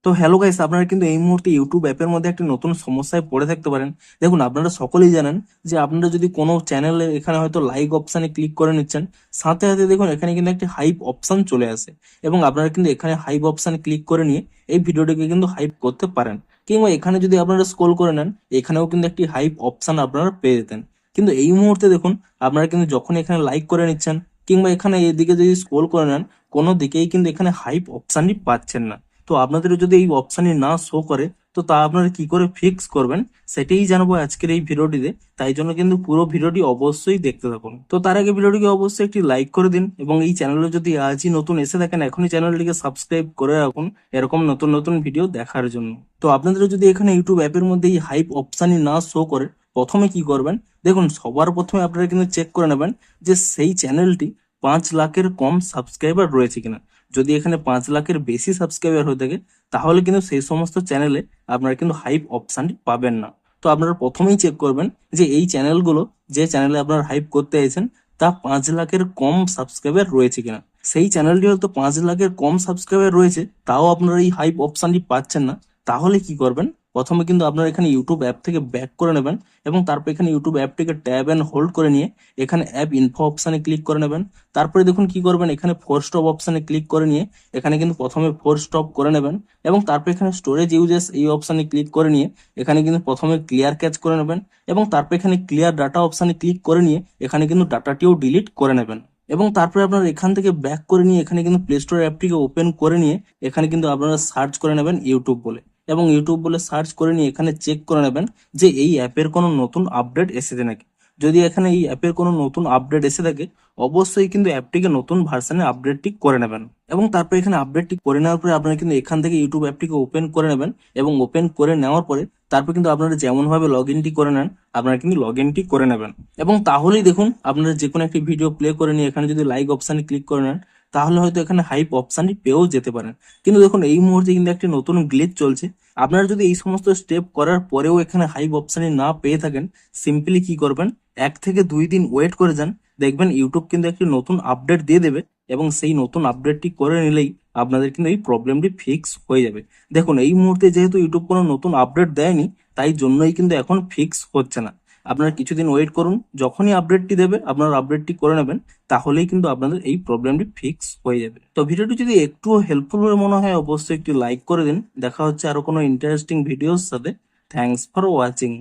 তো hello guys, আপনারা কিন্তু এই মুহূর্তে ইউটিউব অ্যাপের মধ্যে একটি নতুন সমস্যায় পড়ে থাকতে পারেন। দেখুন, আপনারা সকলেই জানেন যে আপনারা যদি কোনো চ্যানেলে এখানে হয়তো লাইক অপশানে ক্লিক করে নিচ্ছেন, সাথে সাথে দেখুন এখানে কিন্তু একটি হাইপ অপশান চলে আসে এবং আপনারা কিন্তু এখানে হাইপ অপশানে ক্লিক করে নিয়ে এই ভিডিওটিকে কিন্তু হাইপ করতে পারেন। কিংবা এখানে যদি আপনারা স্ক্রল করে নেন, এখানেও কিন্তু একটি হাইপ অপশান আপনারা পেয়ে যেতেন। কিন্তু এই মুহূর্তে দেখুন, আপনারা কিন্তু যখন এখানে লাইক করে নিচ্ছেন কিংবা এখানে এদিকে যদি স্ক্রল করে নেন, কোনো দিকেই কিন্তু এখানে হাইপ অপশানটি পাচ্ছেন না। তো আপনাদের যদি এই অপশানই না শো করে, তো তা আপনারা কি করে ফিক্স করবেন সেটাই জানাবো আজকের এই ভিডিওটিতে। তাই জন্য কিন্তু পুরো ভিডিওটি অবশ্যই দেখতে থাকুন। তো তার আগে ভিডিওটিকে অবশ্যই একটি লাইক করে দিন এবং এই চ্যানেলে যদি আজই নতুন এসে থাকেন, এখনই চ্যানেলটিকে সাবস্ক্রাইব করে রাখুন এরকম নতুন নতুন ভিডিও দেখার জন্য। তো আপনাদের যদি এখানে ইউটিউব অ্যাপের মধ্যে এই হাইপ অপশানই না শো করে, প্রথমে কি করবেন, দেখুন সবার প্রথমে আপনারা কিন্তু চেক করে নেবেন যে সেই চ্যানেলটি 5 লাখের কম সাবস্ক্রাইবার রয়েছে কিনা। যদি এখানে 5 লাখের বেশি সাবস্ক্রাইবার হয়ে থাকে, তাহলে কিন্তু সেই সমস্ত চ্যানেলে আপনারা কিন্তু হাইপ অপশানটি পাবেন না। তো আপনারা প্রথমেই চেক করবেন যে এই চ্যানেলগুলো, যে চ্যানেলে আপনারা হাইপ করতে চাইছেন, তা 5 লাখের কম সাবস্ক্রাইবার রয়েছে কিনা। সেই চ্যানেলটি হয়তো 5 লাখের কম সাবস্ক্রাইবার রয়েছে, তাও আপনারা এই হাইপ অপশানটি পাচ্ছেন না। তাহলে কি করবেন, প্রথমে কিন্তু আপনারা এখানে ইউটিউব অ্যাপ থেকে ব্যাক করে নেবেন এবং তারপর এখানে ইউটিউব অ্যাপটিকে ট্যাব অ্যান্ড হোল্ড করে নিয়ে এখানে অ্যাপ ইনফো অপশানে ক্লিক করে নেবেন। তারপরে দেখুন কি করবেন, এখানে ফোর স্টপ অপশানে ক্লিক করে নিয়ে এখানে কিন্তু প্রথমে ফোর স্টপ করে নেবেন এবং তারপর এখানে স্টোরেজ ইউজেস এই অপশানে ক্লিক করে নিয়ে এখানে কিন্তু প্রথমে ক্লিয়ার ক্যাচ করে নেবেন এবং তারপর এখানে ক্লিয়ার ডাটা অপশানে ক্লিক করে নিয়ে এখানে কিন্তু ডাটাটিও ডিলিট করে নেবেন। এবং তারপরে আপনারা এখান থেকে ব্যাক করে নিয়ে এখানে কিন্তু প্লে স্টোর অ্যাপটিকে ওপেন করে নিয়ে এখানে কিন্তু আপনারা সার্চ করে নেবেন ইউটিউব বলে, এবং ইউটিউব বলে সার্চ করে নিয়ে এখানে চেক করে নেবেন যে এই অ্যাপের কোনো নতুন আপডেট এসেছে নাকি। যদি এখানে এই অ্যাপের কোনো নতুন আপডেট এসে থাকে, অবশ্যই কিন্তু অ্যাপটিকে নতুন ভার্সনে আপডেটটি করে নেবেন। এবং তারপর এখানে আপডেটটি করে নেওয়ার পরে আপনারা কিন্তু এখান থেকে ইউটিউব অ্যাপটিকে ওপেন করে নেবেন এবং ওপেন করে নেওয়ার পরে তারপর কিন্তু আপনারা যেমন ভাবে লগ ইনটি করে নেন, আপনারা কিন্তু লগ ইনটি করে নেবেন। এবং তাহলেই দেখুন, আপনারা যে কোনো একটি ভিডিও প্লে করে নিয়ে এখানে যদি লাইক অপশানে ক্লিক করে নেন, তাহলে হয়তো এখানে হাইপ অপশানটি পেয়েও যেতে পারেন। কিন্তু দেখুন, এই মুহূর্তে কিন্তু একটি নতুন গ্লিচ চলছে। আপনারা যদি এই সমস্ত স্টেপ করার পরেও এখানে হাইপ অপশানটি না পেয়ে থাকেন, সিম্পলি কি করবেন, 1 থেকে 2 দিন ওয়েট করে যান। দেখবেন ইউটিউব কিন্তু একটি নতুন আপডেট দিয়ে দেবে এবং সেই নতুন আপডেটটি করে নিলেই আপনাদের কিন্তু এই প্রবলেমটি ফিক্স হয়ে যাবে। দেখুন, এই মুহূর্তে যেহেতু ইউটিউব কোনো নতুন আপডেট দেয়নি, তাই জন্যই কিন্তু এখন ফিক্স হচ্ছে না। আপনারা কিছুদিন ওয়েট করুন, যখনই আপডেটটি দেবে আপনারা আপডেটটি করে নেবেন, তাহলেই কিন্তু আপনাদের এই প্রবলেমটি ফিক্স হয়ে যাবে। তো ভিডিওটি যদি একটুও হেল্পফুল বলে মনে হয়, অবশ্যই একটি লাইক করে দিন। দেখা হচ্ছে আরো কোনো ইন্টারেস্টিং ভিডিওর সাথে। Thanks for watching.